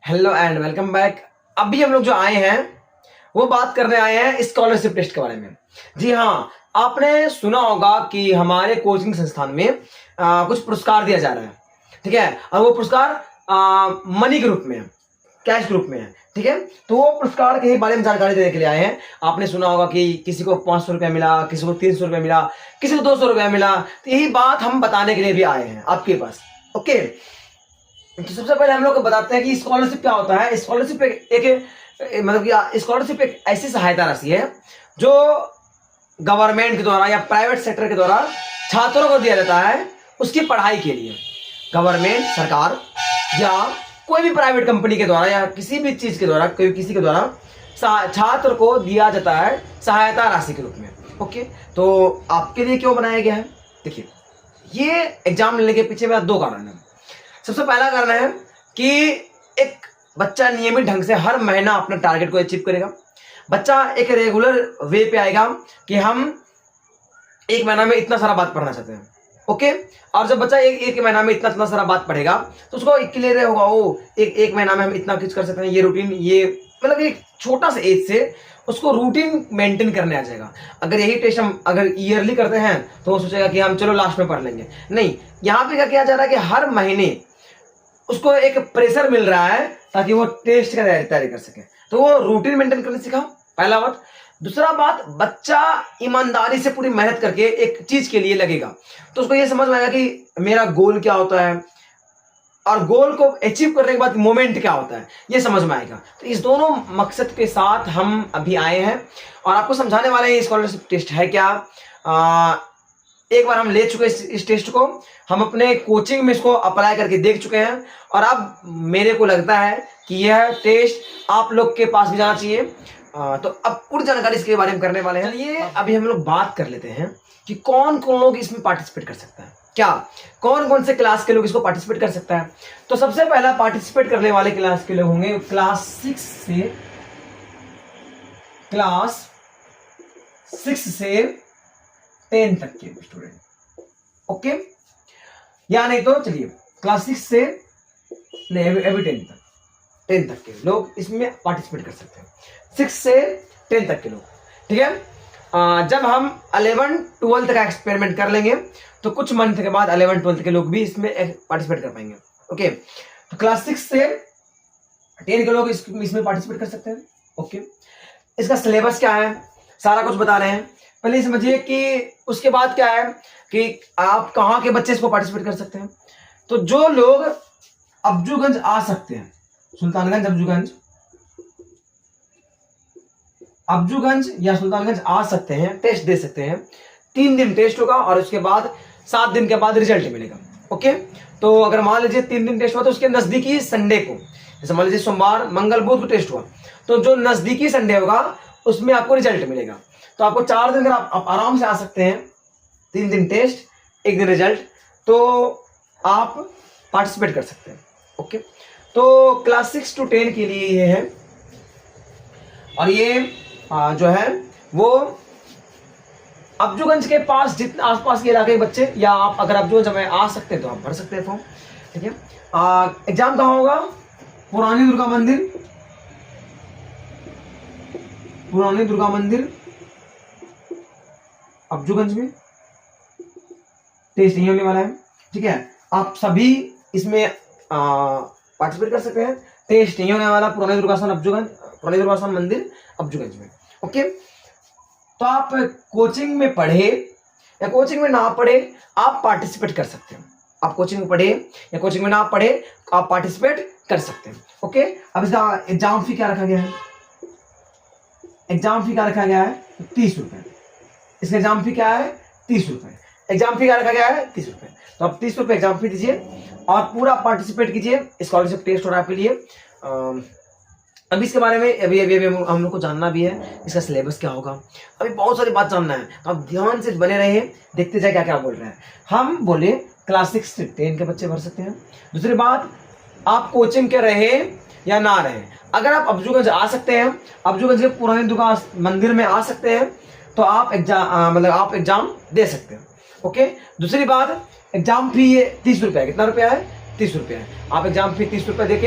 Hello and welcome back. अभी हम लोग जो आए हैं वो बात करने आए हैं स्कॉलरशिप टेस्ट के बारे में। जी हाँ, आपने सुना होगा कि हमारे कोचिंग संस्थान में कुछ पुरस्कार दिया जा रहा है, ठीक है। और वो पुरस्कार मनी के रूप में है, कैश के रूप में है, ठीक है। तो वो पुरस्कार के बारे में जानकारी देने के लिए आए हैं। आपने सुना होगा कि किसी को 500 रुपया मिला, किसी को 300 रुपया मिला, किसी को 200 रुपया मिला। तो यही बात हम बताने के लिए भी आए हैं आपके पास। ओके, तो सबसे पहले हम लोग को बताते हैं कि स्कॉलरशिप क्या होता है। स्कॉलरशिप मतलब कि स्कॉलरशिप एक ऐसी सहायता राशि है जो गवर्नमेंट के द्वारा या प्राइवेट सेक्टर के द्वारा छात्रों को दिया जाता है उसकी पढ़ाई के लिए। गवर्नमेंट, सरकार या कोई भी प्राइवेट कंपनी के द्वारा या किसी भी चीज के द्वारा, कोई किसी के द्वारा छात्र को दिया जाता है सहायता राशि के रूप में। ओके, तो आपके लिए क्यों बनाया गया है? देखिए, ये एग्जाम लेने के पीछे मेरा दो कारण है। सबसे पहला कारण है कि एक बच्चा नियमित ढंग से हर महीना अपना टारगेट को अचीव करेगा। बच्चा एक रेगुलर वे पे आएगा कि हम एक महीना में इतना सारा बात पढ़ना चाहते हैं। ओके, और जब बच्चा एक महीना में इतना सारा बात पढ़ेगा तो उसको क्लियर होगा, वो एक महीना में हम इतना कुछ कर सकते हैं। ये रूटीन, ये मतलब एक छोटा सा एज से उसको रूटीन मेंटेन करने आ जाएगा। अगर यही टेस्ट हम अगर ईयरली करते हैं तो वो सोचेगा कि हम चलो लास्ट में पढ़ लेंगे। नहीं, यहाँ पे क्या किया जा रहा है कि हर महीने उसको एक प्रेशर मिल रहा है ताकि वो टेस्ट का तैयारी कर सके। तो वो रूटीन मेंटेन करने सीखा, पहला बात। दूसरा बात, बच्चा ईमानदारी से पूरी मेहनत करके एक चीज के लिए लगेगा तो उसको ये समझ में आएगा कि मेरा गोल क्या होता है और गोल को अचीव करने के बाद मोमेंट क्या होता है, ये समझ में आएगा। तो इस दोनों मकसद के साथ हम अभी आए हैं और आपको समझाने वाले हैं स्कॉलरशिप टेस्ट है क्या। एक बार हम ले चुके इस टेस्ट को, हम अपने कोचिंग में इसको अप्लाई करके देख चुके हैं और अब मेरे को लगता है कि यह टेस्ट आप लोग के पास भी जाना चाहिए। तो अब पूरी जानकारी इसके बारे में करने वाले हैं। चलिए अभी हम लोग बात कर लेते हैं कि कौन कौन लोग इसमें पार्टिसिपेट कर सकता है, क्या कौन कौन से क्लास के लोग इसको पार्टिसिपेट कर सकता है। तो सबसे पहला पार्टिसिपेट करने वाले क्लास के लोग होंगे क्लास 6 से 10 तक के स्टूडेंट। ओके, या नहीं तो चलिए क्लास 6 से अभी 10 तक के लोग इसमें पार्टिसिपेट कर सकते हैं। 6 से 10 तक के लोग, ठीक है। जब हम 11-12 का एक्सपेरिमेंट कर लेंगे तो कुछ मंथ के बाद 11-12 के लोग भी इसमें पार्टिसिपेट कर पाएंगे। ओके, तो क्लास 6 से 10 के लोग इसमें पार्टिसिपेट कर सकते हैं। ओके, इसका सिलेबस क्या है सारा कुछ बता रहे हैं। पहले समझिए कि उसके बाद क्या है कि आप कहाँ के बच्चे इसको पार्टिसिपेट कर सकते हैं। तो जो लोग अब्जूगंज आ सकते हैं, सुल्तानगंज अब्जूगंज या सुल्तानगंज आ सकते हैं, टेस्ट दे सकते हैं। 3 दिन टेस्ट होगा और उसके बाद 7 दिन के बाद रिजल्ट मिलेगा। ओके, तो अगर मान लीजिए 3 दिन टेस्ट हुआ तो उसके नजदीकी संडे को, जैसे मान लीजिए सोमवार, मंगल, बुध को टेस्ट हुआ, तो जो नजदीकी संडे होगा उसमें आपको रिजल्ट मिलेगा। तो आपको 4 दिन आप आराम से आ सकते हैं। 3 दिन टेस्ट, 1 दिन रिजल्ट, तो आप पार्टिसिपेट कर सकते हैं। ओके, तो क्लास 6 to 10 के लिए ये है। और ये जो है वो अब्जूगंज के पास जितने आसपास के इलाके के बच्चे, या आप अगर अब्जूगंज में आ सकते हैं तो आप भर सकते हैं फॉर्म, ठीक है। एग्जाम कहाँ होगा? पुरानी दुर्गा मंदिर अब्जूगंज में टेस्ट नहीं होने वाला है, ठीक है। आप सभी इसमें पार्टिसिपेट कर सकते हैं। टेस्ट नहीं होने वाला पुरानी दुर्गा मंदिर अब्जूगंज में। ओके, तो आप कोचिंग में पढ़े या कोचिंग में ना पढ़े आप पार्टिसिपेट कर सकते हैं। आप कोचिंग में पढ़े या कोचिंग में ना पढ़े आप पार्टिसिपेट कर सकते हैं। ओके, अब इसका एग्जाम फी क्या रखा गया है? एग्जाम फी क्या रखा गया है? 30 रुपए। इसका एग्जाम फी क्या है? 30 रुपए। एग्जाम फी क्या रखा गया है? 30 रुपए। तो आप 30 रुपए एग्जाम फी दीजिए और पूरा पार्टिसिपेट कीजिए। स्कॉलरशिप टेस्ट हो रहा है आपके लिए। अभी इसके बारे में अभी हम लोग को जानना भी है, इसका सिलेबस क्या होगा। अभी बहुत सारी बात जानना है, तो आप ध्यान से बने रहिए, देखते जाए क्या क्या बोल रहे हैं। हम बोले क्लास 6 से 10 के बच्चे भर सकते हैं। दूसरी बात, आप कोचिंग के रहे या ना रहे, अगर आप अब्जूगंज आ सकते हैं, अब्जूगंज के पुरानी दुर्गा मंदिर में आ सकते हैं, तो आप एग्जाम दे सकते हैं। ओके, दूसरी बात, एग्जाम फी 30 रुपया, कितना रुपया है? 30 रुपये है। आप एग्जाम फी 30 रुपये देके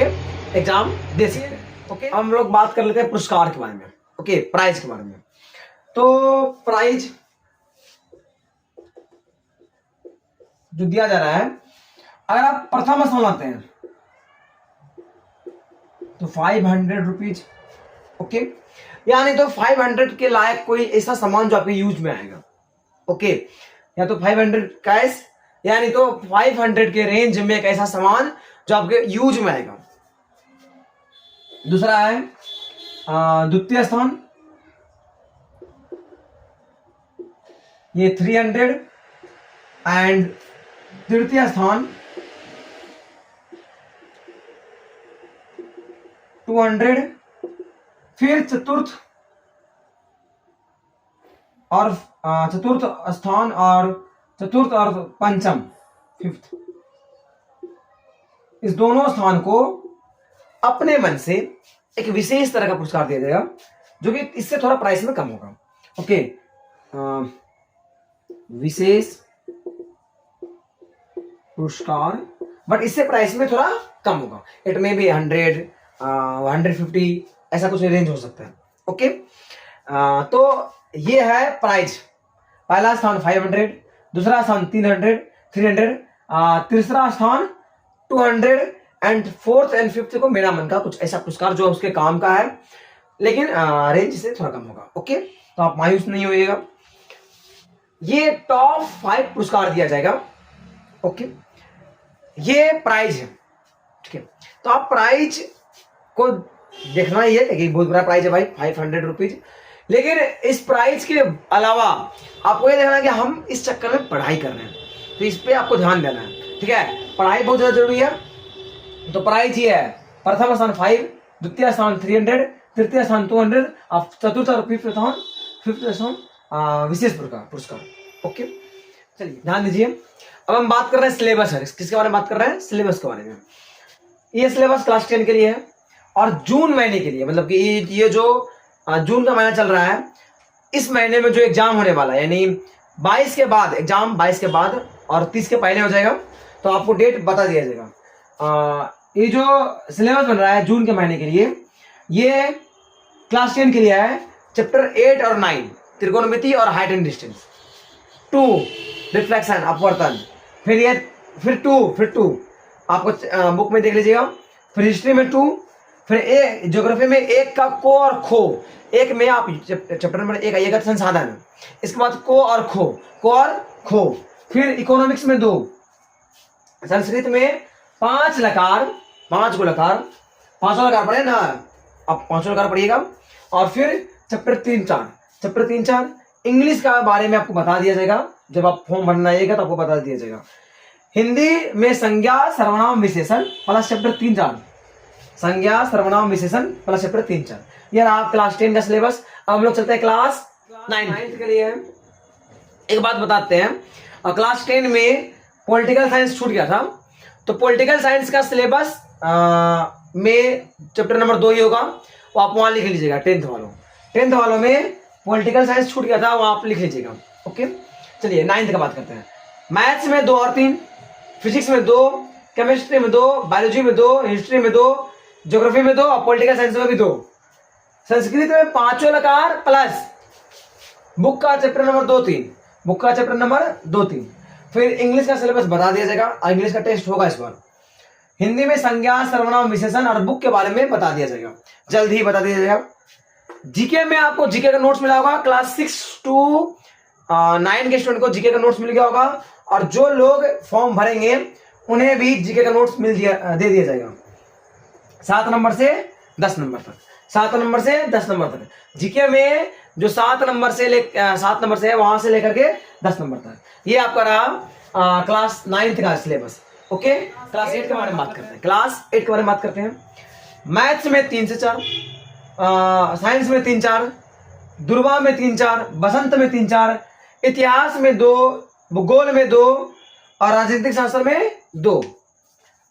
एग्जाम दे सकते हैं। ओके, अब हम लोग बात कर लेते हैं पुरस्कार के बारे में। ओके, प्राइज के बारे में। तो प्राइज जो दिया जा रहा है, अगर आप प्रथम स्थान लाते हैं तो 500 रुपीज। ओके, यानी तो 500 के लायक कोई ऐसा सामान जो आपके यूज में आएगा। ओके, या तो 500 कैश, यानी तो 500 के रेंज में एक ऐसा सामान जो आपके यूज में आएगा। दूसरा है द्वितीय स्थान, ये 300, एंड तृतीय स्थान 200, फिर चतुर्थ स्थान और चतुर्थ और पंचम 5th, इस दोनों स्थान को अपने मन से एक विशेष तरह का पुरस्कार दिया जाएगा, जो कि इससे थोड़ा प्राइस में कम होगा। ओके, विशेष पुरस्कार, बट इससे प्राइस में थोड़ा कम होगा। इट में भी 100, 150 ऐसा कुछ रेंज हो सकता है। ओके, तो ये है प्राइज। पहला स्थान 500, दूसरा स्थान 300, तीसरा स्थान 200, एंड 4th and 5th को मेरा मन का कुछ ऐसा पुरस्कार जो उसके काम का है, लेकिन रेंज से थोड़ा कम होगा। ओके, तो आप मायूस नहीं होइएगा। ये टॉप 5 पुरस्कार दिया जाएगा। ओके, ये प्राइज है। ठीक है, तो आप प्राइज को देखना ही है कि बहुत बड़ा प्राइज है भाई, 500 रुपीज। लेकिन इस प्राइज के अलावा आपको ये देखना है कि हम इस चक्कर में पढ़ाई कर रहे हैं, तो इस पे आपको ध्यान देना है। ठीक है, पढ़ाई बहुत ज्यादा जरूरी है। तो प्राइज ये है, प्रथम स्थान 5, द्वितीय स्थान 300, तृतीय स्थान 200, और चतुर्थ और 5th स्थान विशेष पुरस्कार। ओके, चलिए ध्यान दीजिए। अब हम बात कर रहे हैं सिलेबस है। किसके बारे में बात कर रहे हैं? सिलेबस के बारे में। ये सिलेबस क्लास 10 के लिए है और जून महीने के लिए, मतलब कि ये जो जून का महीना चल रहा है, इस महीने में जो एग्जाम होने वाला है, यानी 22 के बाद एग्जाम, 22 के बाद और 30 के पहले हो जाएगा, तो आपको डेट बता दिया जाएगा। ये जो सिलेबस बन रहा है जून के महीने के लिए, ये क्लास 10 के लिए है। चैप्टर 8 और 9 त्रिकोणमिति और हाइट एंड डिस्टेंस, 2 रिफ्लेक्शन अपवर्तन, फिर टू आपको बुक में देख लीजिएगा, फिर हिस्ट्री में 2, फिर ज्योग्राफी में 1 का को और खो, 1 में आप चैप्टर नंबर 1 आइएगा संसाधन, इसके बाद को और खो, फिर इकोनॉमिक्स में 2, संस्कृत में 5 लकार, 5 गो लकार, 5 लकार पढ़े ना, आप 5 लकार पढ़िएगा। और फिर चैप्टर 3-4 इंग्लिश का बारे में आपको बता दिया जाएगा, जब आप फॉर्म भरना आइएगा तो आपको बता दिया जाएगा। हिंदी में संज्ञा सर्वनाम विशेषण प्लस चैप्टर 3-4, संज्ञा सर्वनाम विशेषण प्लस चैप्टर 3-4, यार आप क्लास 10 का सिलेबस। अब हम लोग चलते हैं क्लास 9 के लिए। एक बात बताते हैं, क्लास 10 में पॉलिटिकल साइंस छूट गया था, तो पॉलिटिकल साइंस का सिलेबस में चैप्टर नंबर 2 ही होगा, वो आप वहां लिख लीजिएगा। 10th वालों में पॉलिटिकल साइंस छूट गया था, वो आप लिख लीजिएगा। ओके, चलिए 9th का बात करते हैं। मैथ्स में 2 और 3, फिजिक्स में 2, केमिस्ट्री में 2, बायोलॉजी में 2, हिस्ट्री में 2, ज्योग्राफी में 2 और पॉलिटिकल साइंस में भी 2। संस्कृत में 5 लकार प्लस बुक का चैप्टर नंबर 2-3, फिर इंग्लिश का सिलेबस बता दिया जाएगा, इंग्लिश का टेस्ट होगा इस बार। हिंदी में संज्ञा सर्वनाम विशेषण और बुक के बारे में बता दिया जाएगा, जल्द ही बता दिया जाएगा। जीके में आपको जीके का नोट्स मिला होगा, क्लास 6 to 9 के स्टूडेंट को जीके का नोट्स मिल गया होगा, और जो लोग फॉर्म भरेंगे उन्हें भी जीके का नोट्स दे दिया जाएगा 7 नंबर से 10 नंबर तक। जीके में जो 7 नंबर से है वहां से लेकर के 10 नंबर तक, ये आपका रहा क्लास 9 का सिलेबस। ओके, क्लास 8 के बारे में बात करते हैं। मैथ्स में 3 से 4, साइंस में 3-4, दुर्वा में 3-4, बसंत में 3-4, इतिहास में 2, भूगोल में 2 और राजनीतिक शास्त्र में 2।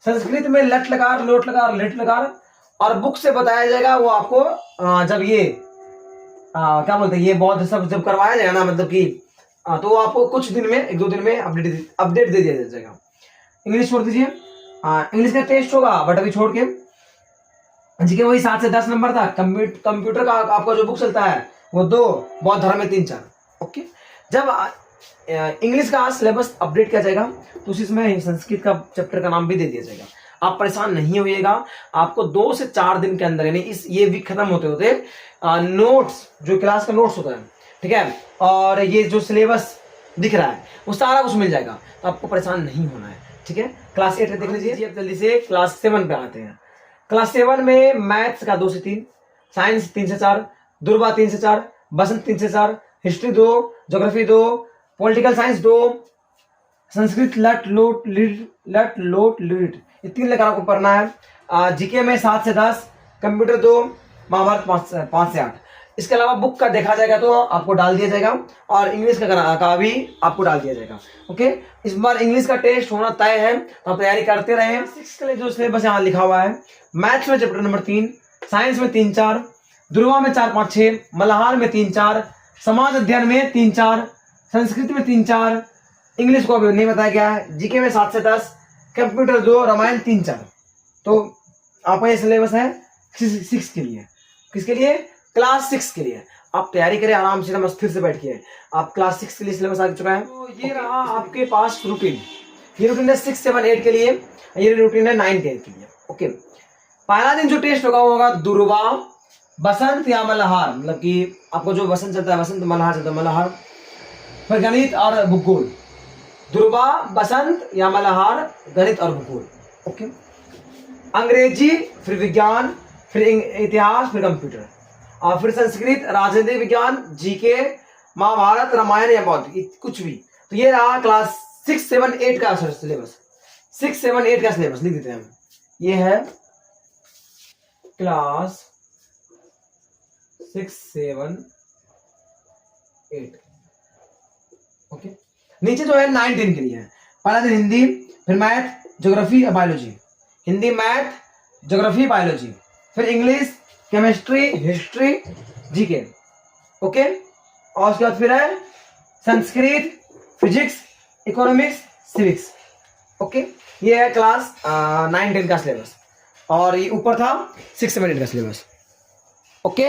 संस्कृत में लट लकार, लोट लकार, लेट लकार, और बुक से बताया जाएगा वो आपको जब ये क्या बोलते हैं, ये बौद्ध सब जब करवाया जाएगा ना, मतलब कि तो आपको कुछ दिन में, 1-2 दिन में अपडेट दे दिया जाएगा। इंग्लिश छोड़ दीजिए, इंग्लिश का टेस्ट होगा बट अभी छोड़ के। जीके वही 7 से 10 नंबर था। कंप्यूटर का आपका जो बुक चलता है वो 2, बौद्ध धर्म में 3-4। ओके, जब इंग्लिश का सिलेबस अपडेट किया जाएगा तो उसमें संस्कृत का चैप्टर का नाम भी दे दिया जाएगा। आप परेशान नहीं होइएगा, आपको 2 से 4 दिन के अंदर, यानी इस ये वीक खत्म होते होते नोट्स, जो क्लास का नोट्स होता है, ठीक है, और ये जो सिलेबस दिख रहा है वो सारा कुछ मिल जाएगा, तो आपको परेशान नहीं होना है, ठीक है। क्लास 8 देख लीजिए। अब जल्दी से क्लास 7 पे आते हैं। क्लास 7 में मैथ्स का 2 से 3, साइंस 3 से 4, दुर्वा 3 से 4, बसंत 3 से 4, history 2, geography 2, political science 2, Sanskrit लट लोट लीड, ये 3 लेकर आपको पढ़ना है। जीके में 7 से 10, कंप्यूटर 2, महाभारत 5 से 8। इसके अलावा बुक का देखा जाएगा तो आपको डाल दिया जाएगा, और इंग्लिश का भी आपको डाल दिया जाएगा। ओके, इस बार इंग्लिश का टेस्ट होना तय है, तो आप तैयारी करते रहे। 6 के लिए जो सिलेबस यहाँ लिखा हुआ है, मैथ्स में चैप्टर नंबर 3, साइंस में 3-4, दुर्वा में 4-5-6, मल्हार में 3-4, समाज अध्ययन में 3-4, संस्कृत में 3-4, इंग्लिश को अभी नहीं बताया गया है। जीके में 7 से 10, कंप्यूटर 2, रामायण 3-4। तो आपका ये सिलेबस है 6 के लिए। किसके लिए? क्लास 6 के लिए। आप तैयारी करें आराम से, स्थिर से बैठिए। आप क्लास 6 के लिए सिलेबस आ चुका है। तो ये रहा आपके पास रूटीन। ये रूटीन है 6, 7, 8 के लिए, ये रूटीन है 9, 10 के लिए। ओके, पहला दिन जो टेस्ट होगा वो होगा दुर्वा, बसंत या मल्हार, मतलब कि आपको जो बसंत चलता है बसंत, मल्हार चलता है मल्हार, फिर गणित और भूगोल। दुर्वा, बसंत या मल्हार, गणित और भूगोल। ओके, अंग्रेजी, फिर विज्ञान, फिर इतिहास, फिर कंप्यूटर, और फिर संस्कृत, राजनीतिक विज्ञान, जीके, महाभारत, रामायण या बौद्ध, कुछ भी। तो ये रहा क्लास 6, 7, 8 का सिलेबस। 6, 7, 8 का सिलेबस लिख देते हैं हम। ये है क्लास 6, 7, 8। ओके, नीचे जो है 9, 10 के लिए है। पहला दिन हिंदी, फिर मैथ, ज्योग्राफी और biology. Hindi, math, geography, biology, फिर English, chemistry, history, GK. Okay, और उसके बाद फिर है Sanskrit, physics, economics, civics. Okay, ये है क्लास 9, 10 का सिलेबस, और ये ऊपर था 6, 7, 8 का सिलेबस। ओके।